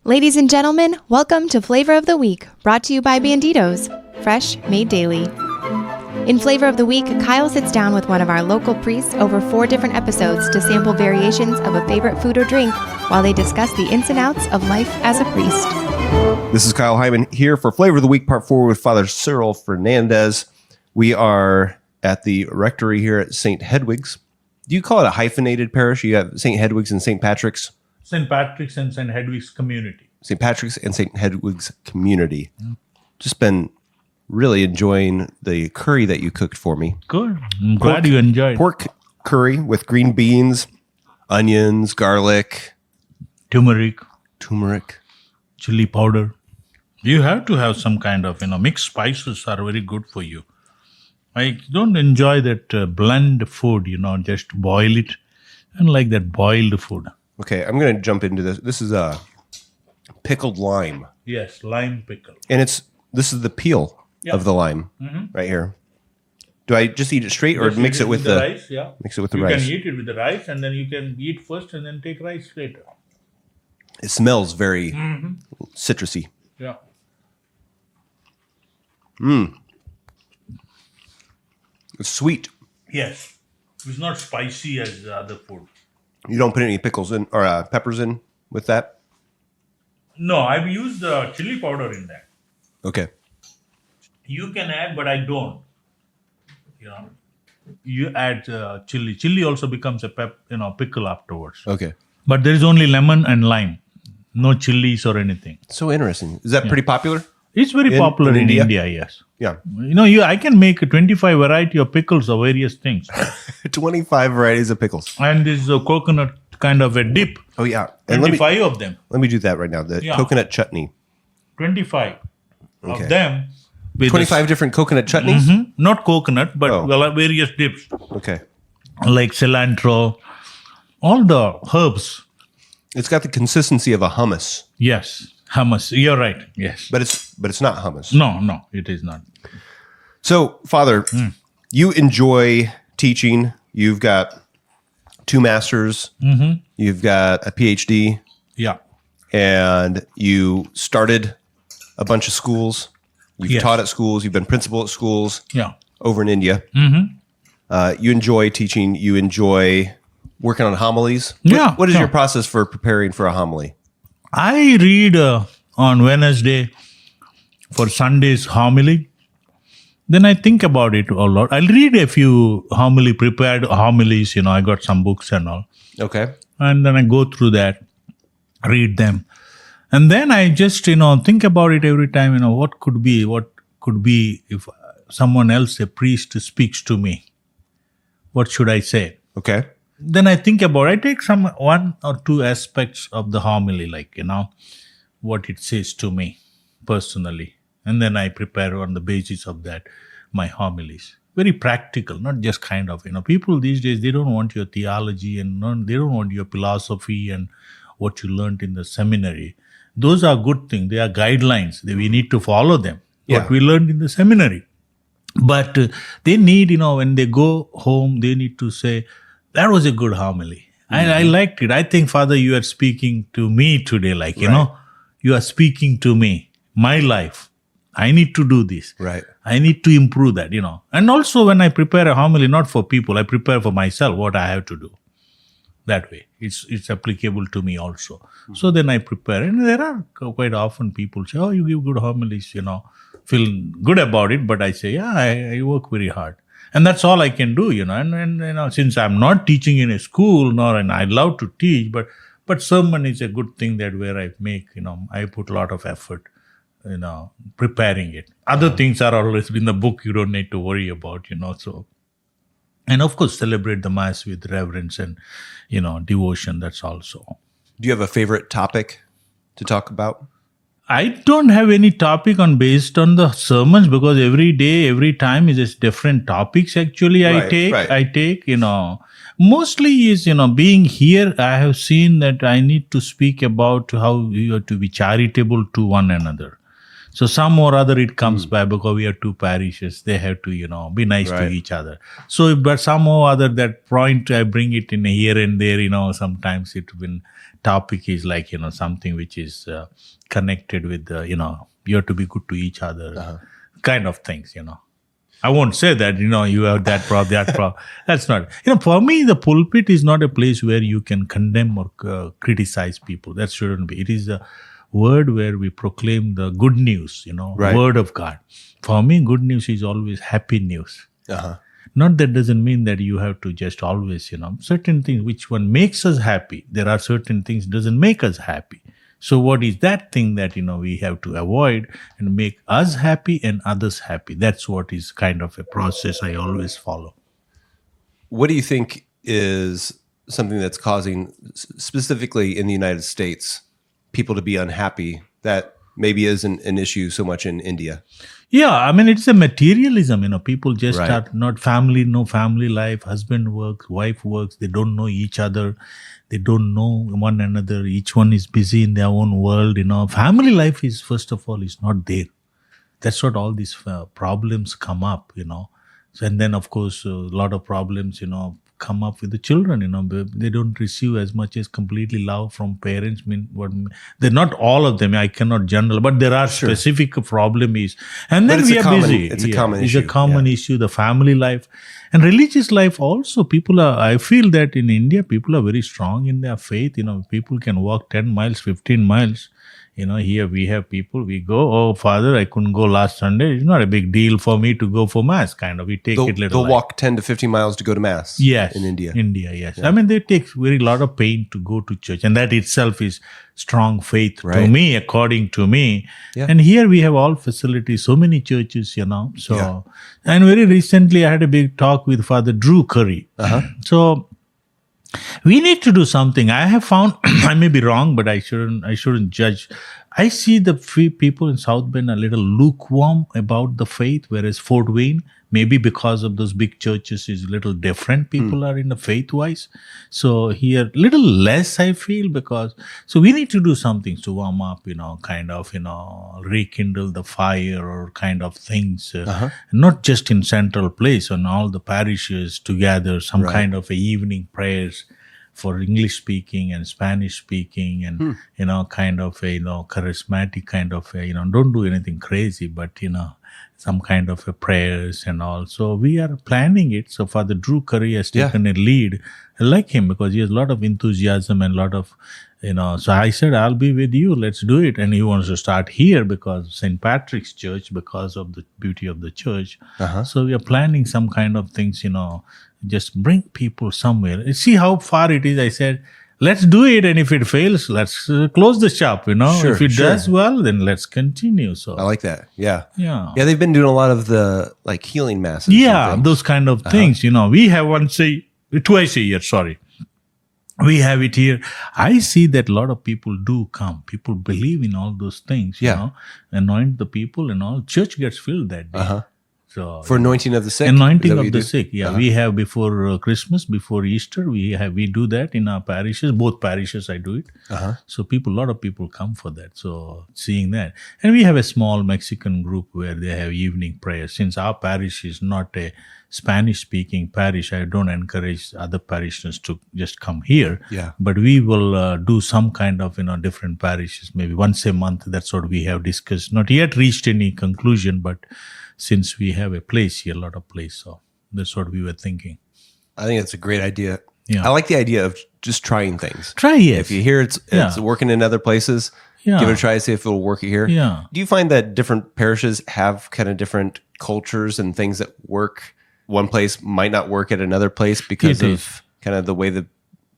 Ladies and gentlemen, welcome to Flavor of the Week, brought to you by Banditos, fresh, made daily. In Flavor of the Week, Kyle sits down with one of our local priests over 4 different episodes to sample variations of a favorite food or drink while they discuss the ins and outs of life as a priest. This is Kyle Hyman here for Flavor of the Week, Part 4 with Fr Cyril Fernandes. We are at the rectory here at St. Hedwig's. Do you call it a hyphenated parish? You have St. Hedwig's and St. Patrick's? St. Patrick's and St. Hedwig's community. St. Patrick's and St. Hedwig's community. Just been really enjoying the curry that you cooked for me. Good. I'm glad you enjoyed. Pork curry with green beans, onions, garlic, Turmeric, chili powder. You have to have some kind of, mixed spices are very good for you. I don't enjoy that blend food, just boil it. I don't like that boiled food. Okay, I'm going to jump into this. This is a pickled lime. Yes, lime pickle. And this is the peel of the lime right here. Do I just eat it straight or mix it with the rice? Yeah. Mix it with the rice. You can eat it with the rice and then you can eat first and then take rice later. It smells very citrusy. Yeah. It's sweet. Yes. It's not spicy as the other food. You don't put any pickles in or peppers in with that? No, I've used the chili powder in that. Okay. You can add, but I don't. You add chili. Chili also becomes a pickle afterwards. Okay. But there is only lemon and lime. No chilies or anything. So interesting. Is that pretty popular? It's very popular in India, yes. Yeah. I can make a 25 variety of pickles of various things. 25 varieties of pickles. And this is a coconut kind of a dip. Oh, yeah. And 25 of them. Let me do that right now. The coconut chutney. 25 of them. 25 different coconut chutneys? Not coconut, but various dips. Okay. Like cilantro, all the herbs. It's got the consistency of a hummus. Yes, hummus. You're right. Yes. But it's not hummus. No, it is not. So, Father, you enjoy teaching. You've got 2 masters. You've got a PhD. Yeah. And you started a bunch of schools. You've taught at schools. You've been principal at schools. Yeah. Over in India. You enjoy teaching. You enjoy working on homilies. What is your process for preparing for a homily? I read on Wednesday for Sunday's homily. Then I think about it a lot. I'll read a few prepared homilies. I got some books and all. Okay. And then I go through that, read them. And then I just, think about it every time, what could be if someone else, a priest, speaks to me. What should I say? Okay. Then I think about it. I take 1 or 2 aspects of the homily, like, what it says to me personally. And then I prepare on the basis of that my homilies. Very practical, not just kind of, people these days, they don't want your theology and they don't want your philosophy and what you learned in the seminary. Those are good things. They are guidelines. We need to follow them. What we learned in the seminary. But they need, when they go home, they need to say, that was a good homily. I liked it. I think, Father, you are speaking to me today. Like, you are speaking to me, my life. I need to do this. Right. I need to improve that, And also when I prepare a homily, not for people, I prepare for myself what I have to do. That way. It's applicable to me also. So then I prepare. And there are quite often people say, oh, you give good homilies, feel good about it. But I say, I work very hard. And that's all I can do, And since I'm not teaching in a school, and I love to teach, but sermon is a good thing that where I make, I put a lot of effort, preparing it. Other things are always in the book you don't need to worry about, so. And of course, celebrate the Mass with reverence and, devotion, that's also. Do you have a favorite topic to talk about? I don't have any topic based on the sermons because every day, every time is just different topics actually I take, Mostly is, being here, I have seen that I need to speak about how you have to be charitable to one another. So some or other it comes by because we have two parishes. They have to, be nice to Right. each other. So, but somehow or other that point, I bring it in here and there, sometimes it when topic is like, something which is connected with, you have to be good to each other kind of things. I won't say that, you have that problem, that problem. That's not. For me, the pulpit is not a place where you can condemn or criticize people. That shouldn't be. It is a word where we proclaim the good news, Right. word of God. For me, good news is always happy news. Not that doesn't mean that you have to just always, certain things which one makes us happy. There are certain things doesn't make us happy. So what is that thing that, we have to avoid and make us happy and others happy? That's what is kind of a process I always follow. What do you think is something that's causing, specifically in the United States, people to be unhappy that maybe isn't an issue so much in India? Yeah, I mean, it's a materialism, people just Right. are not family, no family life, husband works, wife works, they don't know each other, they don't know one another, each one is busy in their own world, Family life is, first of all, is not there. That's what all these problems come up, So, and then, of course, a lot of problems, come up with the children, they don't receive as much as completely love from parents. They're not all of them. I cannot general, but there are specific problem is, and then But it's we a are common- busy. it's a common It's issue, a common issue. The family life and religious life also. People are. I feel that in India, people are very strong in their faith. People can walk 10 miles, 15 miles. Here we have people, we go, oh, Father, I couldn't go last Sunday. It's not a big deal for me to go for Mass, kind of. We take it little They'll light. walk 10 to 15 miles to go to Mass Yes. in India. Yes. I mean, they take very lot of pain to go to church. And that itself is strong faith to Right. me, according to me. Yeah. And here we have all facilities, so many churches, So, Yeah. and very recently I had a big talk with Father Drew Curry. So, we need to do something. I have found, I may be wrong, but I shouldn't judge. I see the people in South Bend a little lukewarm about the faith, whereas Fort Wayne, maybe because of those big churches, is a little different. People are in the faith-wise. So here, little less, I feel, so we need to do something to warm up, kind of, rekindle the fire or kind of things. Not just in central place, on all the parishes together, some Right. kind of a evening prayers for English speaking and Spanish speaking and, kind of a, charismatic kind of a, don't do anything crazy, but, some kind of a prayers and all. So we are planning it. So Father Drew Curry has taken a lead. I like him because he has a lot of enthusiasm and a lot of, so I said, I'll be with you. Let's do it. And he wants to start here because St. Patrick's Church, because of the beauty of the church. So we are planning some kind of things, just bring people somewhere. See how far it is. I said, let's do it. And if it fails, let's close the shop, Sure, if it sure. does well, then let's continue. So, I like that. Yeah. yeah. Yeah, they've been doing a lot of the healing masses. and Yeah, things. those kind of things, We have twice a year, sorry. We have it here. I see that a lot of people do come. People believe in all those things, anoint the people and all. Church gets filled that day. So For anointing of the sick. anointing Is that what of you the do? sick. Yeah, we have before Christmas, before Easter, we do that in our parishes. Both parishes, I do it. So a lot of people come for that. So seeing that, and we have a small Mexican group where they have evening prayers. Since our parish is not a Spanish-speaking parish, I don't encourage other parishioners to just come here. Yeah. But we will do some kind of different parishes, maybe once a month. That's what we have discussed. Not yet reached any conclusion, but since we have a place here, a lot of place, so that's what we were thinking. I think that's a great idea. Yeah. I like the idea of just trying things. Try it. If you hear it's working in other places, Yeah. give it a try, see if it'll work here. Yeah. Do you find that different parishes have kind of different cultures and things that work? One place might not work at another place because It of is. kind of the way the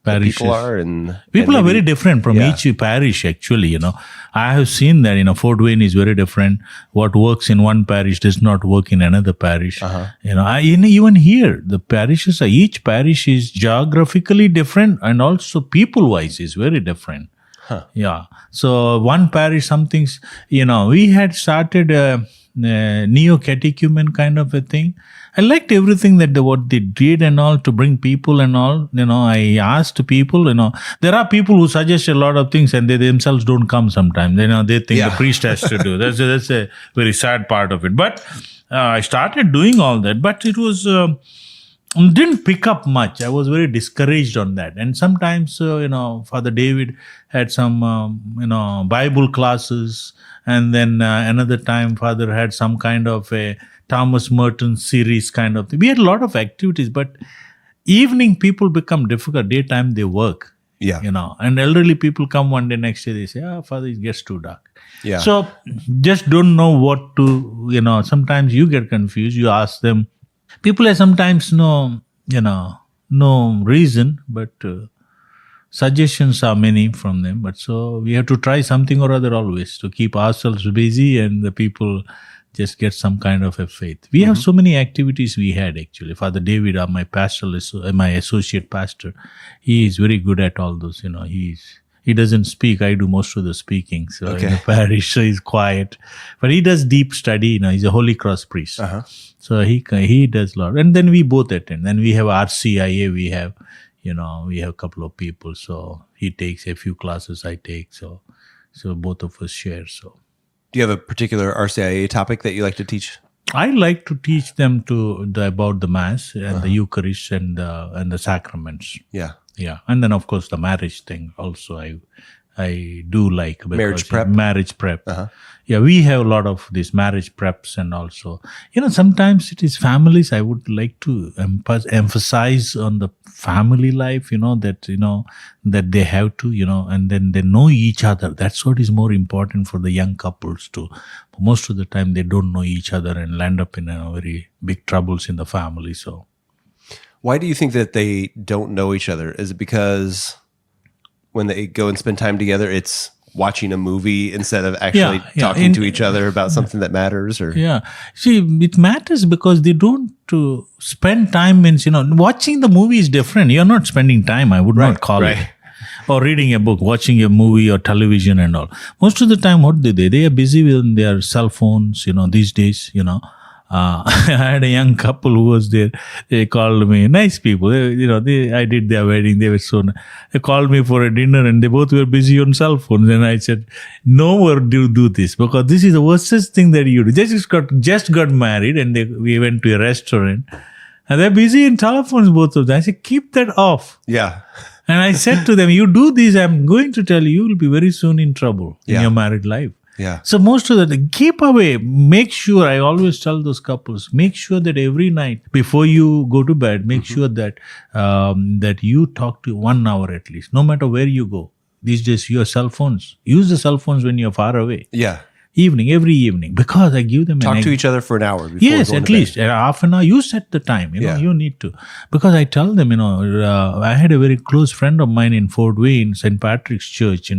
Parishes. people are. And People and are maybe- very different from Yeah. each parish, actually, I have seen that, Fort Wayne is very different. What works in one parish does not work in another parish. Even here, the parishes each parish is geographically different and also people-wise is very different. Yeah. So one parish, some things, we had started a neo-catechumen kind of a thing. I liked everything that what they did and all to bring people and all. I asked people. There are people who suggest a lot of things and they themselves don't come sometimes. They think the priest has to do. That's a very sad part of it. But I started doing all that, but it was didn't pick up much. I was very discouraged on that. And sometimes, Father David had some, Bible classes. And then another time, Father had some kind of a Thomas Merton series kind of thing. We had a lot of activities, but evening people become difficult. Daytime they work. Yeah. And elderly people come one day, next day they say, Father, it gets too dark. Yeah. So just don't know what to, sometimes you get confused. You ask them. People are sometimes no reason, but suggestions are many from them. But so we have to try something or other always to keep ourselves busy and the people just get some kind of a faith. We have so many activities we had actually. Father David, my my associate pastor, he is very good at all those. He doesn't speak. I do most of the speaking. So in the parish, so he's quiet, but he does deep study. He's a Holy Cross priest. So he does a lot. And then we both attend. Then we have RCIA. We have a couple of people. So he takes a few classes. I take. So both of us share. So. Do you have a particular RCIA topic that you like to teach? I like to teach them about the Mass and the Eucharist and the sacraments. Yeah. Yeah. And then, of course, the marriage thing also I do like. Marriage prep? Marriage prep. Yeah, we have a lot of these marriage preps and also, sometimes it is families. I would like to emphasize on the family life, that they have to, and then they know each other. That's what is more important for the young couples too. Most of the time they don't know each other and land up in very big troubles in the family. So. Why do you think that they don't know each other? Is it because when they go and spend time together, it's watching a movie instead of actually talking to each other about something that matters? Or see, it matters because they don't spend time means, watching the movie is different. You're not spending time. I would not call it. Or reading a book, watching a movie or television and all. Most of the time, what do they? They are busy with their cell phones, these days, I had a young couple who was there. They called me, nice people. I did their wedding. They were so nice. They called me for a dinner and they both were busy on cell phones. And I said, no more do this because this is the worstest thing that you do. Just got married and we went to a restaurant and they're busy in telephones, both of them. I said, keep that off. Yeah. And I said to them, you do this, I'm going to tell you, will be very soon in trouble in your married life. Yeah. So most of that, keep away. Make sure, I always tell those couples, make sure that every night before you go to bed, make sure that that you talk to 1 hour at least, no matter where you go. These days, your cell phones. Use the cell phones when you're far away. Yeah. Every evening, because I give them talk to each other for an hour before yes, at least half an hour. You set the time. You need to, because I tell them, I had a very close friend of mine in Fort Wayne, St. Patrick's Church.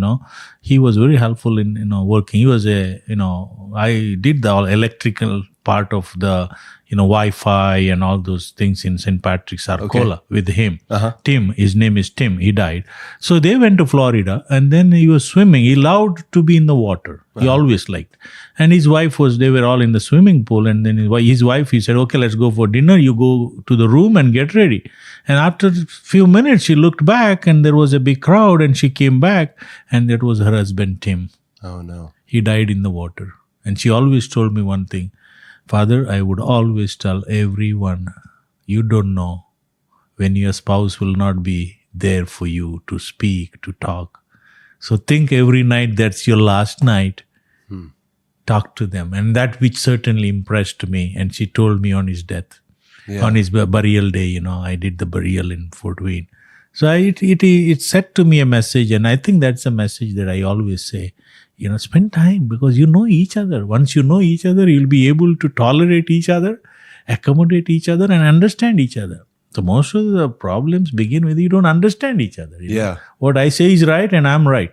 He was very helpful in working. He was I did the all electrical part of the Wi-Fi and all those things in St. Patrick's Arcola with him. Tim, his name is Tim. He died. So they went to Florida and then he was swimming. He loved to be in the water. He always liked. And his wife they were all in the swimming pool. And then his wife, he said, okay, let's go for dinner. You go to the room and get ready. And after a few minutes, she looked back and there was a big crowd and she came back and that was her husband, Tim. Oh no. He died in the water. And she always told me one thing, Father, I would always tell everyone, you don't know when your spouse will not be there for you to speak, to talk. So think every night that's your last night. Talk to them. And that which certainly impressed me. And she told me on his death, on his burial day, I did the burial in Fort Wayne. So it said to me a message. And I think that's a message that I always say. Spend time because you know each other. Once you know each other, you'll be able to tolerate each other, accommodate each other, and understand each other. So most of the problems begin with you don't understand each other. Yeah. What I say is right and I'm right.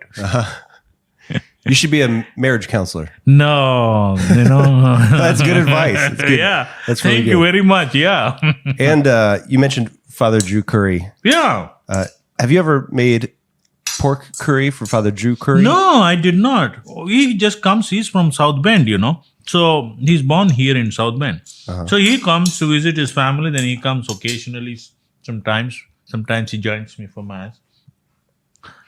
You should be a marriage counselor. No, That's good advice. That's good. Yeah. That's really Thank you very much. Yeah. And you mentioned Father Drew Curry. Yeah. Have you ever made pork curry for Father Drew Curry? No, I did not. He just comes. He's from South Bend, So he's born here in South Bend. So he comes to visit his family. Then he comes occasionally. Sometimes he joins me for mass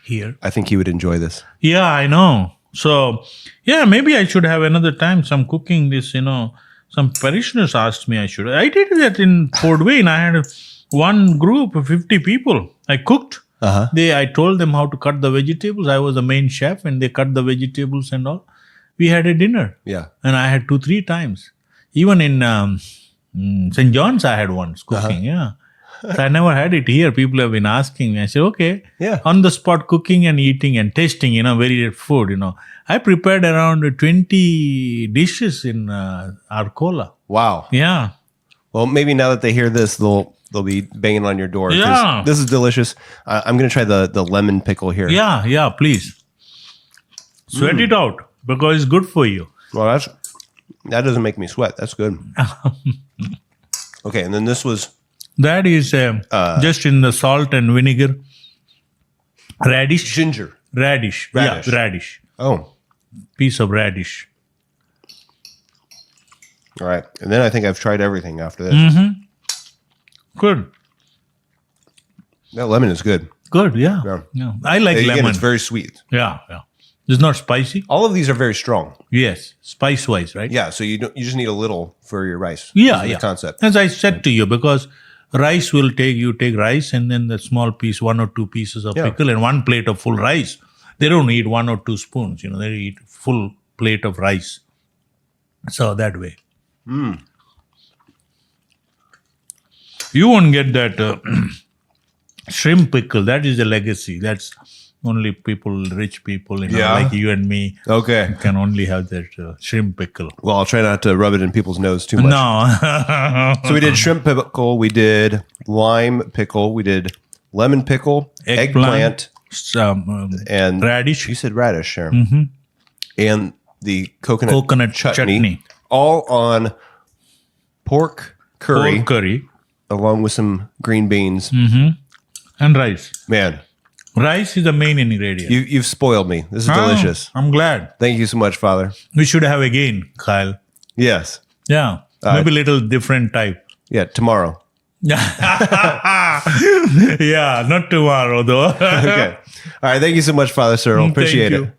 here. I think he would enjoy this. Yeah, I know. So yeah, maybe I should have another time. Some cooking this. Some parishioners asked me I should. I did that in Fort Wayne. I had one group of 50 people. I cooked. I told them how to cut the vegetables. I was the main chef, and they cut the vegetables and all. We had a dinner. Yeah. And I had 2-3 times. Even in St. John's, I had once cooking. Yeah. So I never had it here. People have been asking me. I said, okay. Yeah. On the spot cooking and eating and tasting, very food, I prepared around 20 dishes in Arcola. Wow. Yeah. Well, maybe now that they hear this, they'll be banging on your door. 'Cause Yeah. This is delicious. I'm going to try the lemon pickle here. Yeah, please. Sweat it out because it's good for you. Well, that doesn't make me sweat. That's good. Okay, and then this was... That is just in the salt and vinegar. Radish. Ginger. Radish. Radish. Yeah, radish. Oh. Piece of radish. All right. And then I think I've tried everything after this. Good. That lemon is good. Good, yeah. I like Again, lemon. it's very sweet. Yeah. It's not spicy. All of these are very strong. Yes, spice-wise, right? Yeah, so you just need a little for your rice. Yeah, This is yeah. the concept. As I said to you, because rice will take rice and then the small piece, 1 or 2 pieces of pickle and 1 plate of full rice. They don't eat 1 or 2 spoons, they eat full plate of rice. So that way. You won't get that shrimp pickle. That is a legacy. That's only rich people, like you and me, Okay. can only have that shrimp pickle. Well, I'll try not to rub it in people's nose too much. No. So we did shrimp pickle, we did lime pickle, we did lemon pickle, eggplant, and radish. You said radish, sure. And the coconut chutney. all on pork curry, Pork curry along with some green beans. and rice. Man, Rice is the main ingredient. you've spoiled me. This is delicious. I'm glad. Thank you so much, Father. We should have again, Kyle. Yes. Yeah. Maybe a little different type. Yeah, tomorrow. Yeah, not tomorrow though. Okay. All right. Thank you so much, Father Cyril. Appreciate Thank it. you.